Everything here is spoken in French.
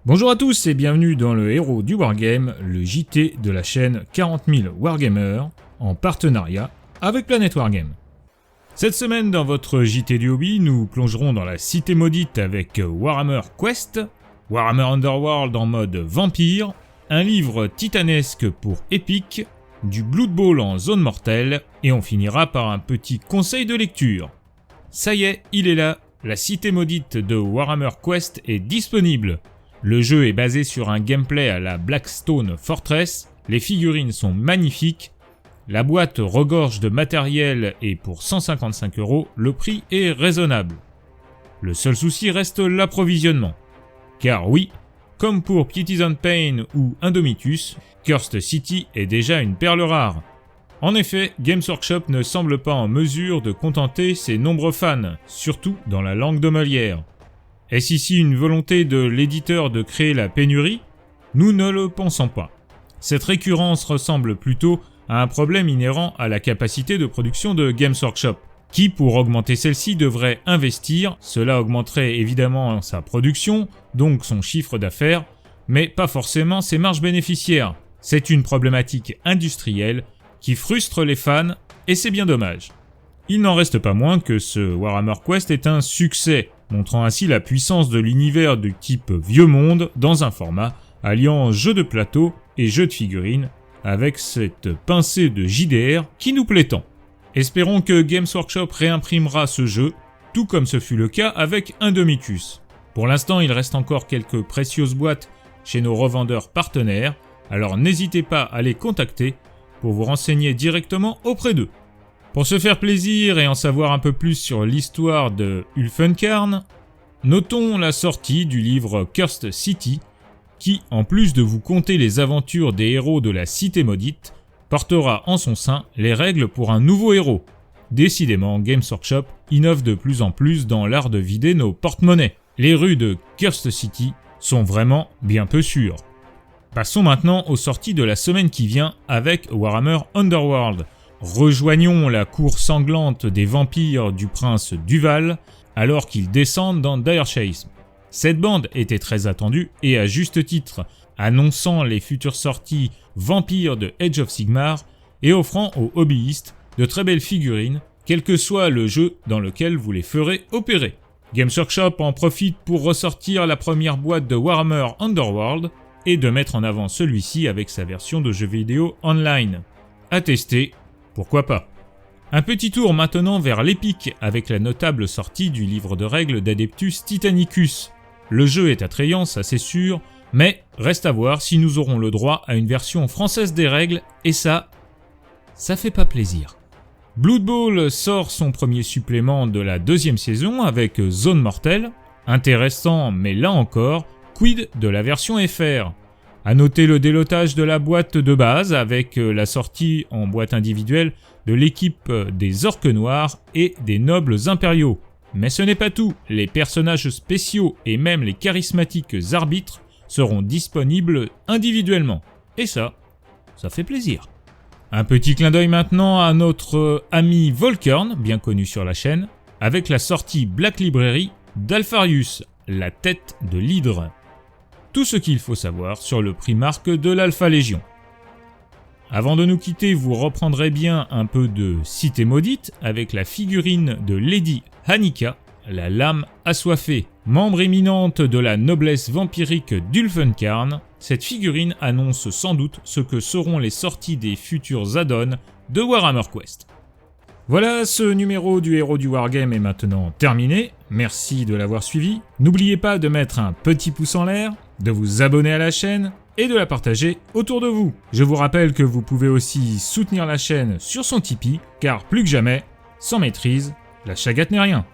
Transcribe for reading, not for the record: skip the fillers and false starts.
Bonjour à tous et bienvenue dans le héros du Wargame, le JT de la chaîne 40 000 Wargamers, en partenariat avec Planète Wargame. Cette semaine dans votre JT du hobby, nous plongerons dans la cité maudite avec Warhammer Quest, Warhammer Underworld en mode vampire, un livre titanesque pour Epic, du Blood Bowl en zone mortelle, et on finira par un petit conseil de lecture. Ça y est, il est là, la cité maudite de Warhammer Quest est disponible. Le jeu est basé sur un gameplay à la Blackstone Fortress, les figurines sont magnifiques, la boîte regorge de matériel et pour 155 €, le prix est raisonnable. Le seul souci reste l'approvisionnement. Car oui, comme pour Pieties and Pain ou Indomitus, Cursed City est déjà une perle rare. En effet, Games Workshop ne semble pas en mesure de contenter ses nombreux fans, surtout dans la langue de Molière. Est-ce ici une volonté de l'éditeur de créer la pénurie ? Nous ne le pensons pas. Cette récurrence ressemble plutôt à un problème inhérent à la capacité de production de Games Workshop, qui pour augmenter celle-ci devrait investir, cela augmenterait évidemment sa production, donc son chiffre d'affaires, mais pas forcément ses marges bénéficiaires. C'est une problématique industrielle qui frustre les fans, et c'est bien dommage. Il n'en reste pas moins que ce Warhammer Quest est un succès, montrant ainsi la puissance de l'univers du type vieux monde dans un format alliant jeu de plateau et jeu de figurines, avec cette pincée de JDR qui nous plaît tant. Espérons que Games Workshop réimprimera ce jeu, tout comme ce fut le cas avec Indomitus. Pour l'instant, il reste encore quelques précieuses boîtes chez nos revendeurs partenaires, alors n'hésitez pas à les contacter pour vous renseigner directement auprès d'eux. Pour se faire plaisir et en savoir un peu plus sur l'histoire de Ulfenkarn, notons la sortie du livre Cursed City, qui, en plus de vous conter les aventures des héros de la cité maudite, portera en son sein les règles pour un nouveau héros. Décidément, Games Workshop innove de plus en plus dans l'art de vider nos porte-monnaies. Les rues de Cursed City sont vraiment bien peu sûres. Passons maintenant aux sorties de la semaine qui vient avec Warhammer Underworld. Rejoignons la cour sanglante des vampires du prince Duval alors qu'ils descendent dans Dire Chase. Cette bande était très attendue et à juste titre, annonçant les futures sorties vampires de Age of Sigmar et offrant aux hobbyistes de très belles figurines, quel que soit le jeu dans lequel vous les ferez opérer. Games Workshop en profite pour ressortir la première boîte de Warhammer Underworld et de mettre en avant celui-ci avec sa version de jeu vidéo online. À tester, pourquoi pas. Un petit tour maintenant vers l'Epic avec la notable sortie du livre de règles d'Adeptus Titanicus. Le jeu est attrayant, ça c'est sûr, mais reste à voir si nous aurons le droit à une version française des règles, et ça fait pas plaisir. Blood Bowl sort son premier supplément de la deuxième saison avec Zone Mortelle. Intéressant, mais là encore, quid de la version FR ? À noter le délotage de la boîte de base avec la sortie en boîte individuelle de l'équipe des Orques Noirs et des Nobles Impériaux. Mais ce n'est pas tout, les personnages spéciaux et même les charismatiques arbitres seront disponibles individuellement. Et ça fait plaisir. Un petit clin d'œil maintenant à notre ami Volkern, bien connu sur la chaîne, avec la sortie Black Library d'Alpharius, la tête de l'hydre. Tout ce qu'il faut savoir sur le Primarque de l'Alpha Légion. Avant de nous quitter, vous reprendrez bien un peu de Cité Maudite avec la figurine de Lady Hanika, la lame assoiffée. Membre éminente de la noblesse vampirique d'Ulfenkarn, cette figurine annonce sans doute ce que seront les sorties des futurs add-ons de Warhammer Quest. Voilà, ce numéro du héros du Wargame est maintenant terminé. Merci de l'avoir suivi. N'oubliez pas de mettre un petit pouce en l'air, de vous abonner à la chaîne et de la partager autour de vous. Je vous rappelle que vous pouvez aussi soutenir la chaîne sur son Tipeee, car plus que jamais, sans maîtrise, la chagate n'est rien.